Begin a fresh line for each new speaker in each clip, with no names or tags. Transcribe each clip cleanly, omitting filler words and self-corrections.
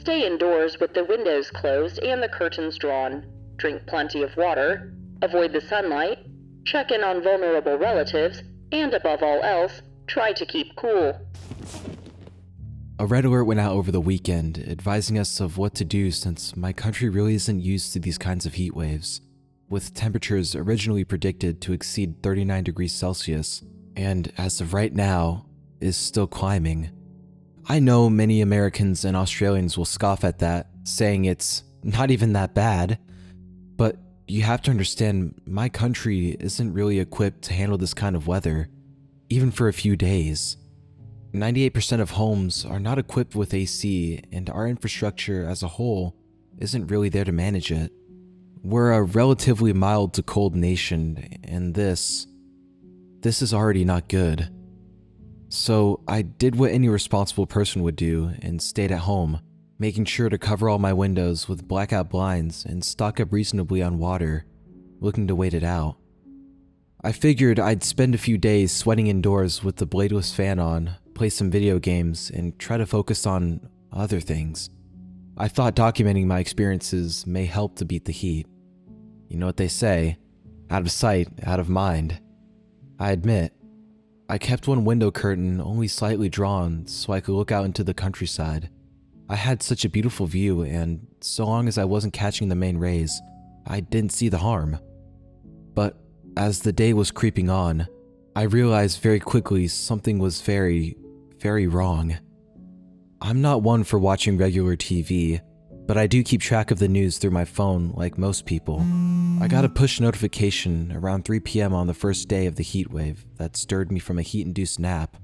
Stay indoors with the windows closed and the curtains drawn. Drink plenty of water. Avoid the sunlight. Check in on vulnerable relatives. And above all else, try to keep cool.
A red alert went out over the weekend, advising us of what to do since my country really isn't used to these kinds of heat waves, with temperatures originally predicted to exceed 39 degrees Celsius, and as of right now, is still climbing. I know many Americans and Australians will scoff at that, saying it's not even that bad, but you have to understand my country isn't really equipped to handle this kind of weather, even for a few days. 98% of homes are not equipped with AC, and our infrastructure as a whole isn't really there to manage it. We're a relatively mild to cold nation, and this is already not good. So I did what any responsible person would do and stayed at home, making sure to cover all my windows with blackout blinds and stock up reasonably on water, looking to wait it out. I figured I'd spend a few days sweating indoors with the bladeless fan on, play some video games, and try to focus on other things. I thought documenting my experiences may help to beat the heat. You know what they say, out of sight, out of mind. I admit, I kept one window curtain only slightly drawn so I could look out into the countryside. I had such a beautiful view, and so long as I wasn't catching the main rays, I didn't see the harm. But as the day was creeping on, I realized very quickly something was very wrong. I'm not one for watching regular TV, but I do keep track of the news through my phone like most people. I got a push notification around 3 p.m. on the first day of the heat wave that stirred me from a heat-induced nap.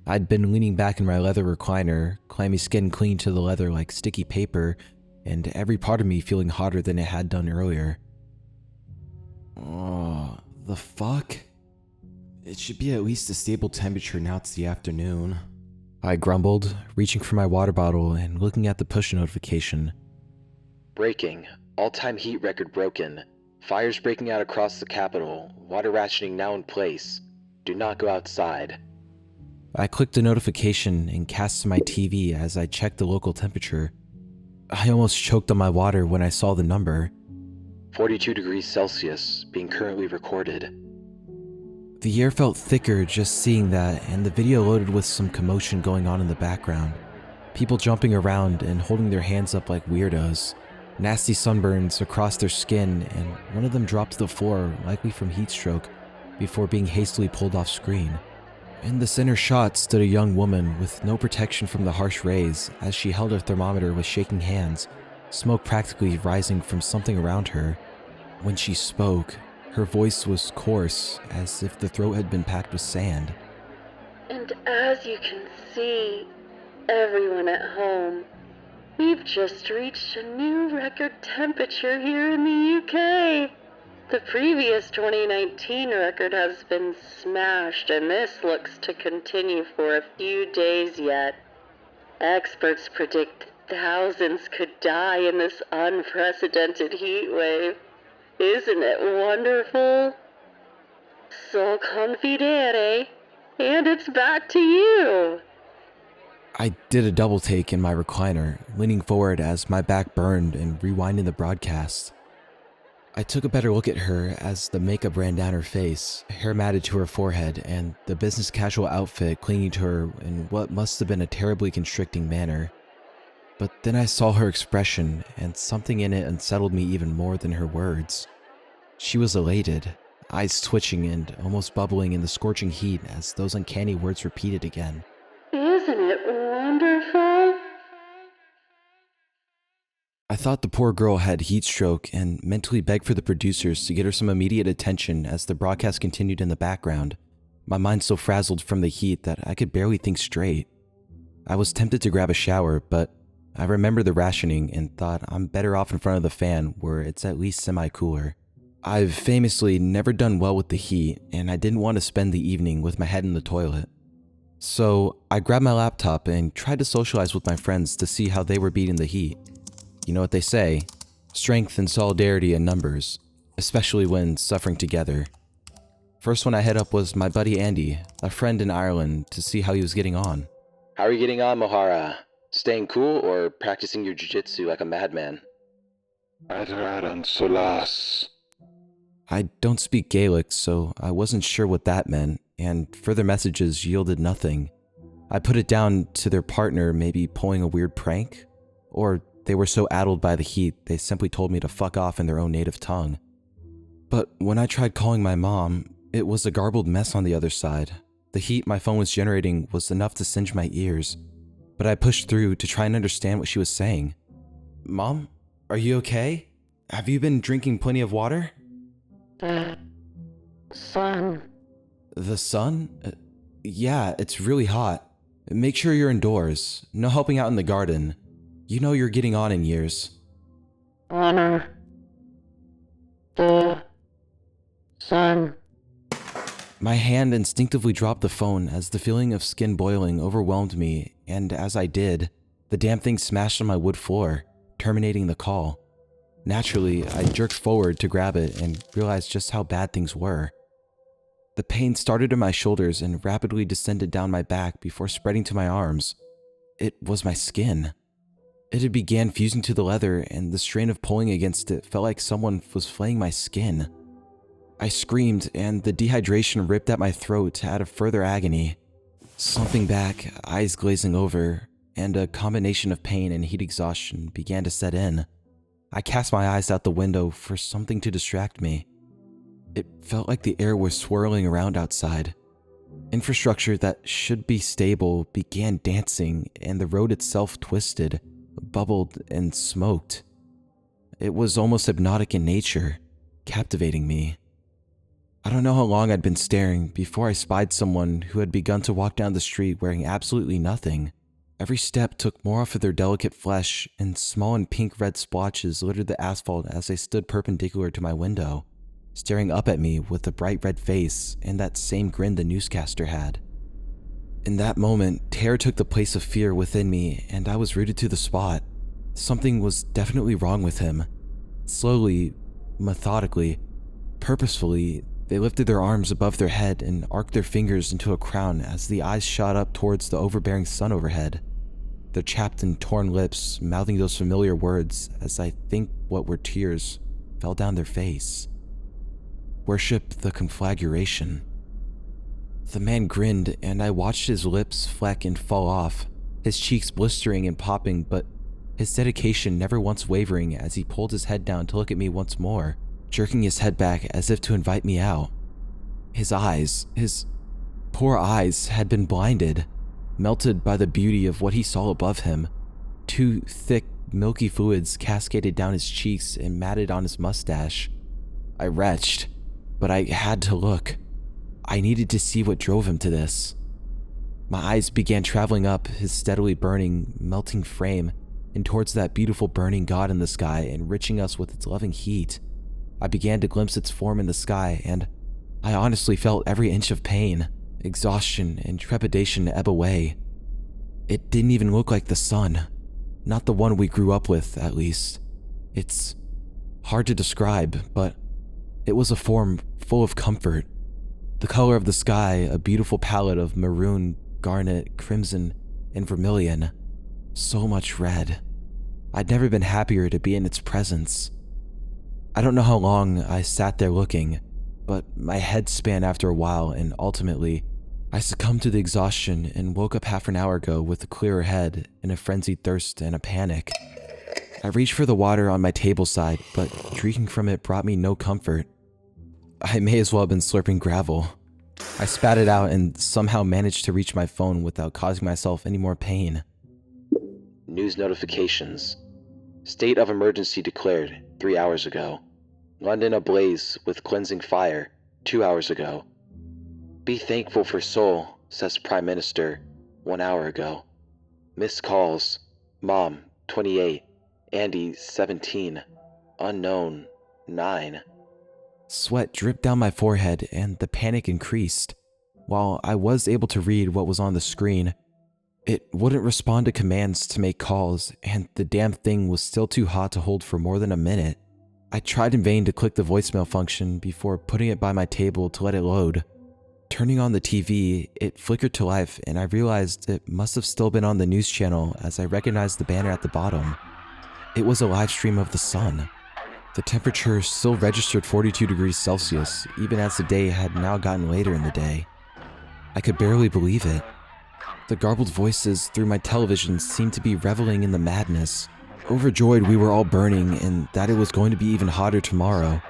I'd been leaning back in my leather recliner, clammy skin clinging to the leather like sticky paper, and every part of me feeling hotter than it had done earlier. Oh, the fuck? It should be at least a stable temperature now it's the afternoon. I grumbled, reaching for my water bottle and looking at the push notification.
Breaking. All-time heat record broken. Fires breaking out across the capital. Water rationing now in place. Do not go outside.
I clicked the notification and cast to my TV as I checked the local temperature. I almost choked on my water when I saw the number.
42 degrees Celsius, being currently recorded.
The air felt thicker just seeing that, and the video loaded with some commotion going on in the background. People jumping around and holding their hands up like weirdos. Nasty sunburns across their skin, and one of them dropped to the floor, likely from heat stroke, before being hastily pulled off screen. In the center shot stood a young woman with no protection from the harsh rays as she held her thermometer with shaking hands, smoke practically rising from something around her. When she spoke, her voice was coarse, as if the throat had been packed with sand.
And as you can see, everyone at home, we've just reached a new record temperature here in the UK. The previous 2019 record has been smashed, and this looks to continue for a few days yet. Experts predict thousands could die in this unprecedented heat wave. Isn't it wonderful? So confidere, and it's back to you.
I did a double take in my recliner, leaning forward as my back burned and rewinding the broadcast. I took a better look at her as the makeup ran down her face, hair matted to her forehead, and the business casual outfit clinging to her in what must have been a terribly constricting manner. But then I saw her expression, and something in it unsettled me even more than her words. She was elated, eyes twitching and almost bubbling in the scorching heat as those uncanny words repeated again.
Isn't it wonderful?
I thought the poor girl had heat stroke and mentally begged for the producers to get her some immediate attention as the broadcast continued in the background, my mind so frazzled from the heat that I could barely think straight. I was tempted to grab a shower, but I remembered the rationing and thought I'm better off in front of the fan where it's at least semi-cooler. I've famously never done well with the heat, and I didn't want to spend the evening with my head in the toilet. So I grabbed my laptop and tried to socialize with my friends to see how they were beating the heat. You know what they say, strength and solidarity in numbers, especially when suffering together. First one I hit up was my buddy Andy, a friend in Ireland, to see how he was getting on.
How are you getting on, Mohara? Staying cool or practicing your jiu-jitsu like a madman?
Adran Solas.
I don't speak Gaelic, so I wasn't sure what that meant, and further messages yielded nothing. I put it down to their partner maybe pulling a weird prank, or they were so addled by the heat they simply told me to fuck off in their own native tongue. But when I tried calling my mom, it was a garbled mess on the other side. The heat my phone was generating was enough to singe my ears, but I pushed through to try and understand what she was saying. Mom, are you okay? Have you been drinking plenty of water?
The sun.
The sun? Yeah, it's really hot. Make sure you're indoors. No helping out in the garden. You know you're getting on in years.
Honor. The sun.
My hand instinctively dropped the phone as the feeling of skin boiling overwhelmed me, and as I did, the damn thing smashed on my wood floor, terminating the call. Naturally, I jerked forward to grab it and realized just how bad things were. The pain started in my shoulders and rapidly descended down my back before spreading to my arms. It was my skin. It had began fusing to the leather, and the strain of pulling against it felt like someone was flaying my skin. I screamed, and the dehydration ripped at my throat to add a further agony. Slumping back, eyes glazing over, and a combination of pain and heat exhaustion began to set in. I cast my eyes out the window for something to distract me. It felt like the air was swirling around outside. Infrastructure that should be stable began dancing, and the road itself twisted, bubbled, and smoked. It was almost hypnotic in nature, captivating me. I don't know how long I'd been staring before I spied someone who had begun to walk down the street wearing absolutely nothing. Every step took more off of their delicate flesh, and small and pink-red splotches littered the asphalt as they stood perpendicular to my window, staring up at me with a bright red face and that same grin the newscaster had. In that moment, terror took the place of fear within me, and I was rooted to the spot. Something was definitely wrong with him. Slowly, methodically, purposefully, they lifted their arms above their head and arced their fingers into a crown as the eyes shot up towards the overbearing sun overhead, their chapped and torn lips mouthing those familiar words as I think what were tears fell down their face. Worship the conflagration. The man grinned, and I watched his lips fleck and fall off, his cheeks blistering and popping, but his dedication never once wavering as he pulled his head down to look at me once more, jerking his head back as if to invite me out. His eyes, his poor eyes, had been blinded, melted by the beauty of what he saw above him. Two thick, milky fluids cascaded down his cheeks and matted on his mustache. I retched, but I had to look. I needed to see what drove him to this. My eyes began traveling up his steadily burning, melting frame and towards that beautiful burning god in the sky, enriching us with its loving heat. I began to glimpse its form in the sky, and I honestly felt every inch of pain, exhaustion, and trepidation ebb away. It didn't even look like the sun. Not the one we grew up with, at least. It's hard to describe, but it was a form full of comfort. The color of the sky, a beautiful palette of maroon, garnet, crimson, and vermilion. So much red. I'd never been happier to be in its presence. I don't know how long I sat there looking, but my head span after a while, and ultimately, I succumbed to the exhaustion and woke up half an hour ago with a clearer head and a frenzied thirst and a panic. I reached for the water on my table side, but drinking from it brought me no comfort. I may as well have been slurping gravel. I spat it out and somehow managed to reach my phone without causing myself any more pain.
News notifications. State of emergency declared 3 hours ago. London ablaze with cleansing fire 2 hours ago. Be thankful for Seoul, says Prime Minister 1 hour ago. Missed calls. Mom, 28. Andy, 17. Unknown, 9.
Sweat dripped down my forehead and the panic increased. While I was able to read what was on the screen, it wouldn't respond to commands to make calls, and the damn thing was still too hot to hold for more than a minute. I tried in vain to click the voicemail function before putting it by my table to let it load. Turning on the TV, it flickered to life and I realized it must have still been on the news channel as I recognized the banner at the bottom. It was a live stream of the sun. The temperature still registered 42 degrees Celsius, even as the day had now gotten later in the day. I could barely believe it. The garbled voices through my television seemed to be reveling in the madness. Overjoyed we were all burning and that it was going to be even hotter tomorrow.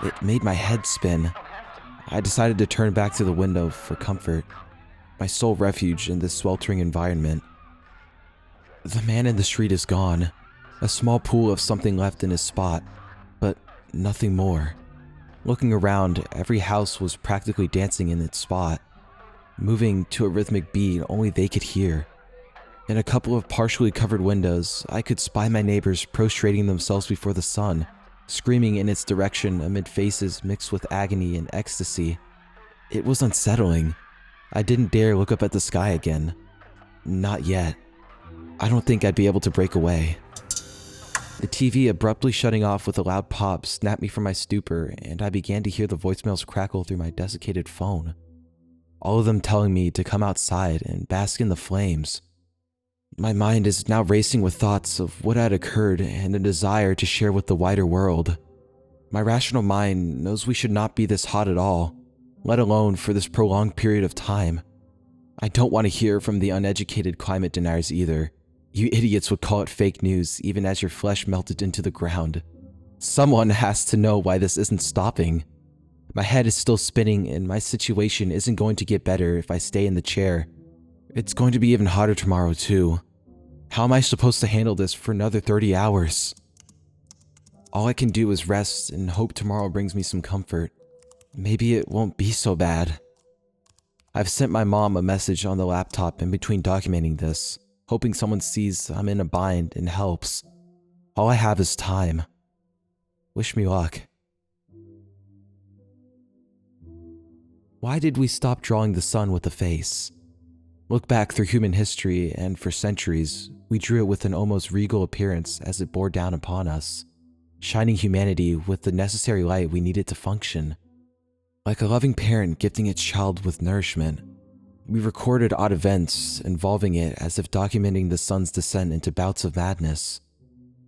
It made my head spin. I decided to turn back to the window for comfort, my sole refuge in this sweltering environment. The man in the street is gone, a small pool of something left in his spot, but nothing more. Looking around, every house was practically dancing in its spot, moving to a rhythmic beat only they could hear. In a couple of partially covered windows, I could spy my neighbors prostrating themselves before the sun, screaming in its direction amid faces mixed with agony and ecstasy. It was unsettling. I didn't dare look up at the sky again. Not yet. I don't think I'd be able to break away. The TV abruptly shutting off with a loud pop snapped me from my stupor, and I began to hear the voicemails crackle through my desiccated phone. All of them telling me to come outside and bask in the flames. My mind is now racing with thoughts of what had occurred and a desire to share with the wider world. My rational mind knows we should not be this hot at all, let alone for this prolonged period of time. I don't want to hear from the uneducated climate deniers either. You idiots would call it fake news even as your flesh melted into the ground. Someone has to know why this isn't stopping. My head is still spinning and my situation isn't going to get better if I stay in the chair. It's going to be even hotter tomorrow too. How am I supposed to handle this for another 30 hours? All I can do is rest and hope tomorrow brings me some comfort. Maybe it won't be so bad. I've sent my mom a message on the laptop in between documenting this, hoping someone sees I'm in a bind and helps. All I have is time. Wish me luck. Why did we stop drawing the sun with a face? Look back through human history, and for centuries, we drew it with an almost regal appearance as it bore down upon us, shining humanity with the necessary light we needed to function. Like a loving parent gifting its child with nourishment, we recorded odd events involving it as if documenting the sun's descent into bouts of madness.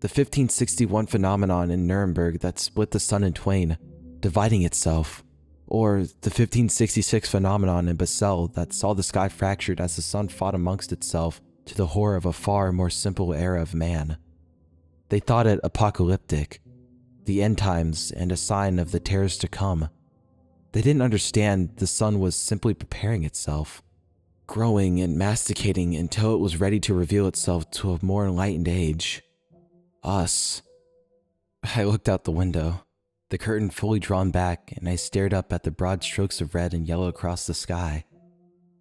The 1561 phenomenon in Nuremberg that split the sun in twain, dividing itself. Or the 1566 phenomenon in Basel that saw the sky fractured as the sun fought amongst itself to the horror of a far more simple era of man. They thought it apocalyptic, the end times and a sign of the terrors to come. They didn't understand the sun was simply preparing itself, growing and masticating until it was ready to reveal itself to a more enlightened age. Us. I looked out the window. The curtain fully drawn back, and I stared up at the broad strokes of red and yellow across the sky.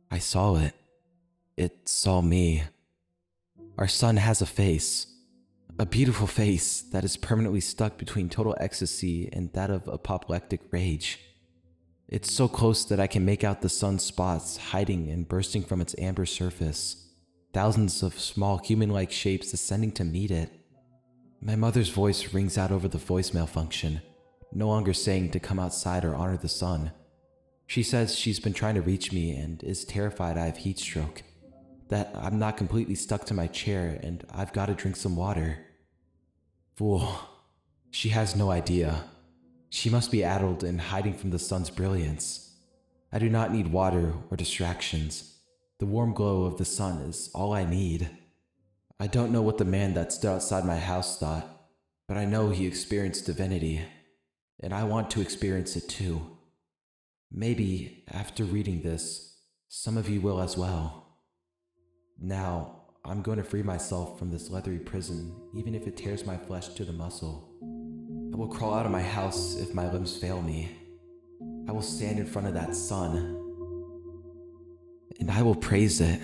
I saw it. It saw me. Our sun has a face. A beautiful face that is permanently stuck between total ecstasy and that of apoplectic rage. It's so close that I can make out the sun's spots hiding and bursting from its amber surface. Thousands of small human-like shapes ascending to meet it. My mother's voice rings out over the voicemail function, no longer saying to come outside or honor the sun. She says she's been trying to reach me and is terrified I have heat stroke, that I'm not completely stuck to my chair and I've got to drink some water. Fool. She has no idea. She must be addled and hiding from the sun's brilliance. I do not need water or distractions. The warm glow of the sun is all I need. I don't know what the man that stood outside my house thought, but I know he experienced divinity. And I want to experience it too. Maybe, after reading this, some of you will as well. Now, I'm going to free myself from this leathery prison, even if it tears my flesh to the muscle. I will crawl out of my house if my limbs fail me. I will stand in front of that sun, and I will praise it.